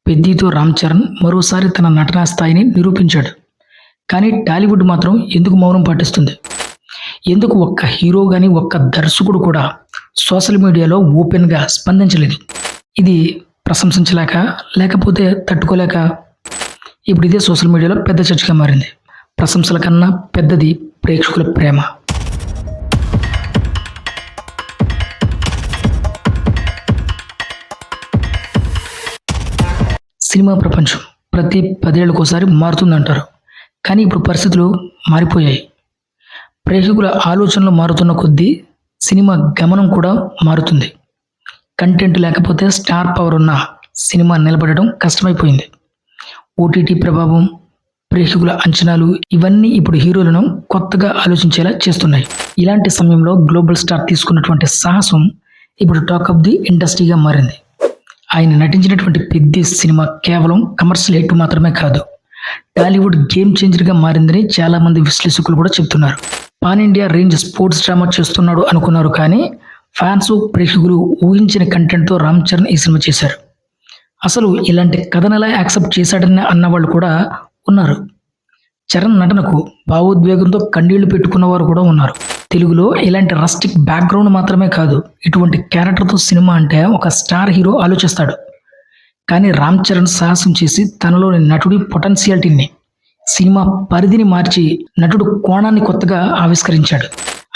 పెద్దితో రామ్ చరణ్ మరోసారి తన నటనా స్థాయిని నిరూపించాడు. కానీ టాలీవుడ్ మాత్రం ఎందుకు మౌనం పాటిస్తుంది? ఎందుకు ఒక్క హీరో కానీ ఒక్క దర్శకుడు కూడా సోషల్ మీడియాలో ఓపెన్గా స్పందించలేదు? ఇది ప్రశంసించలేక, లేకపోతే తట్టుకోలేక? ఇప్పుడు ఇదే సోషల్ మీడియాలో పెద్ద చర్చగా మారింది. ప్రశంసల కన్నా పెద్దది ప్రేక్షకుల ప్రేమ. సినిమా ప్రపంచం ప్రతి 10 ఏళ్ళకోసారి మారుతుందంటారు. కానీ ఇప్పుడు పరిస్థితులు మారిపోయాయి. ప్రేక్షకుల ఆలోచనలు మారుతున్న కొద్దీ సినిమా గమనం కూడా మారుతుంది. కంటెంట్ లేకపోతే స్టార్ పవర్ ఉన్న సినిమా నిలబడడం కష్టమైపోయింది. ఓటీటీ ప్రభావం, ప్రేక్షకుల అంచనాలు ఇవన్నీ ఇప్పుడు హీరోలను కొత్తగా ఆలోచించేలా చేస్తున్నాయి. ఇలాంటి సమయంలో గ్లోబల్ స్టార్ తీసుకున్నటువంటి సాహసం ఇప్పుడు టాక్ ఆఫ్ ది ఇండస్ట్రీగా మారింది. ఆయన నటించినటువంటి పెద్ద సినిమా కేవలం కమర్షియల్ హిట్ మాత్రమే కాదు, టాలీవుడ్ గేమ్ చేంజర్గా మారిందని చాలామంది విశ్లేషకులు కూడా చెప్తున్నారు. Pan India range sports drama చేస్తున్నాడు అనుకున్నారు, కానీ ఫ్యాన్స్, ప్రేక్షకులు ఊహించిన కంటెంట్తో రామ్ చరణ్ ఈ సినిమా చేశారు. అసలు ఇలాంటి కథను ఎలా యాక్సెప్ట్ చేశాడని అన్నవాళ్ళు కూడా ఉన్నారు. చరణ్ నటనకు భావోద్వేగంతో కన్నీళ్లు పెట్టుకున్నవారు కూడా ఉన్నారు. తెలుగులో ఇలాంటి రస్టిక్ బ్యాక్గ్రౌండ్ మాత్రమే కాదు, ఇటువంటి క్యారెక్టర్తో సినిమా అంటే ఒక స్టార్ హీరో ఆలోచిస్తాడు. కానీ రామ్ చరణ్ సాహసం చేసి తనలోని నటుడి పొటెన్షియాలిటీని, సినిమా పరిధిని మార్చి నటుడు కోణాన్ని కొత్తగా ఆవిష్కరించాడు.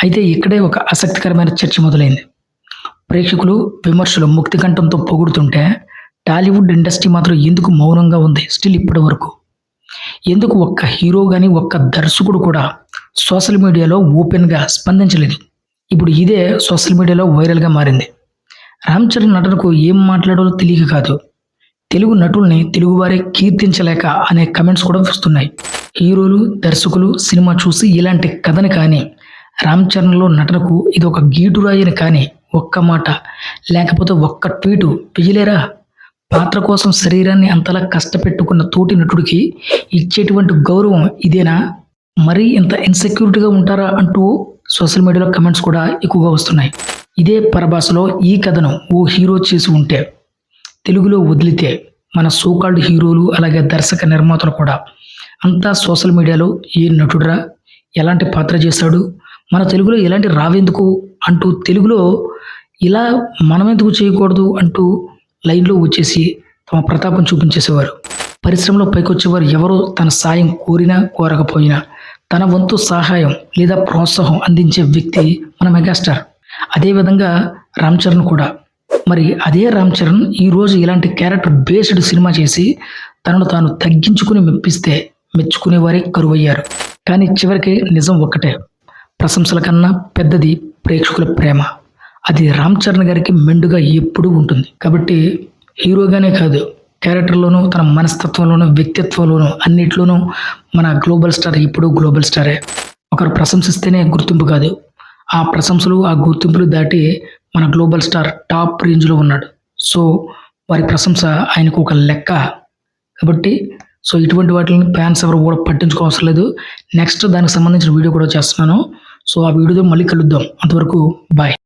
అయితే ఇక్కడే ఒక ఆసక్తికరమైన చర్చ మొదలైంది. ప్రేక్షకులు, విమర్శలు ముక్తికంఠంతో పొగుడుతుంటే టాలీవుడ్ ఇండస్ట్రీ మాత్రం ఎందుకు మౌనంగా ఉంది స్టిల్ ఇప్పటి వరకు? ఎందుకు ఒక్క హీరో కానీ ఒక్క దర్శకుడు కూడా సోషల్ మీడియాలో ఓపెన్గా స్పందించలేదు? ఇప్పుడు ఇదే సోషల్ మీడియాలో వైరల్గా మారింది. రామ్ చరణ్ నటనకు ఏం మాట్లాడాలో తెలియక కాదు, తెలుగు నటుల్ని తెలుగువారే కీర్తించలేక అనే కమెంట్స్ కూడా వస్తున్నాయి. హీరోలు, దర్శకులు సినిమా చూసి ఇలాంటి కథని కానీ, రామ్ చరణ్లో నటనకు ఇది ఒక గీటురాయని కానీ ఒక్క మాట లేకపోతే ఒక్క ట్వీటు వెయ్యలేరా? పాత్ర కోసం శరీరాన్ని అంతలా కష్టపెట్టుకున్న తోటి నటుడికి ఇచ్చేటువంటి గౌరవం ఇదేనా? మరీ ఇంత ఇన్సెక్యూరిటీగా ఉంటారా అంటూ సోషల్ మీడియాలో కమెంట్స్ కూడా ఎక్కువగా వస్తున్నాయి. ఇదే పరభాషలో ఈ కథను ఓ హీరో చేసి ఉంటే, తెలుగులో వదిలితే మన సోకాల్డ్ హీరోలు అలాగే దర్శక నిర్మాతలు కూడా అంతా సోషల్ మీడియాలో ఏ నటుడురా, ఎలాంటి పాత్ర చేశాడు, మన తెలుగులో ఎలాంటి రావేందుకు అంటూ తెలుగులో ఇలా మనమెందుకు చేయకూడదు అంటూ లైన్లో వచ్చేసి తమ ప్రతాపం చూపించేసేవారు. పరిశ్రమలో పైకొచ్చేవారు ఎవరో తన సాయం కోరినా కోరకపోయినా తన వంతు సహాయం లేదా ప్రోత్సాహం అందించే వ్యక్తి మన మెగాస్టార్. అదేవిధంగా రామ్ చరణ్ కూడా. మరి అదే రామ్ చరణ్ ఈరోజు ఇలాంటి క్యారెక్టర్ బేస్డ్ సినిమా చేసి తనను తాను తగ్గించుకుని మెప్పిస్తే మెచ్చుకునేవారే కరువయ్యారు. కానీ చివరికి నిజం ఒక్కటే, ప్రశంసల కన్నా పెద్దది ప్రేక్షకుల ప్రేమ. అది రామ్ చరణ్ గారికి మెండుగా ఎప్పుడూ ఉంటుంది. కాబట్టి హీరోగానే కాదు, క్యారెక్టర్లోనూ, తన మనస్తత్వంలోనూ, వ్యక్తిత్వంలోనూ, అన్నిట్లోనూ మన గ్లోబల్ స్టార్ ఎప్పుడూ గ్లోబల్ స్టారే. ఒకరు ప్రశంసిస్తేనే గుర్తింపు కాదు, ఆ ప్రశంసలు, ఆ గుర్తింపులు దాటి మన గ్లోబల్ స్టార్ టాప్ రేంజ్లో ఉన్నాడు. సో వారి ప్రశంస ఆయనకు ఒక లెక్క. కాబట్టి ఇటువంటి వాటిని ఫ్యాన్స్ ఎవరు కూడా పట్టించుకోవసరం లేదు. నెక్స్ట్ దానికి సంబంధించిన వీడియో కూడా చేస్తున్నాను. ఆ వీడియోతో మళ్ళీ కలుద్దాం. అంతవరకు బాయ్.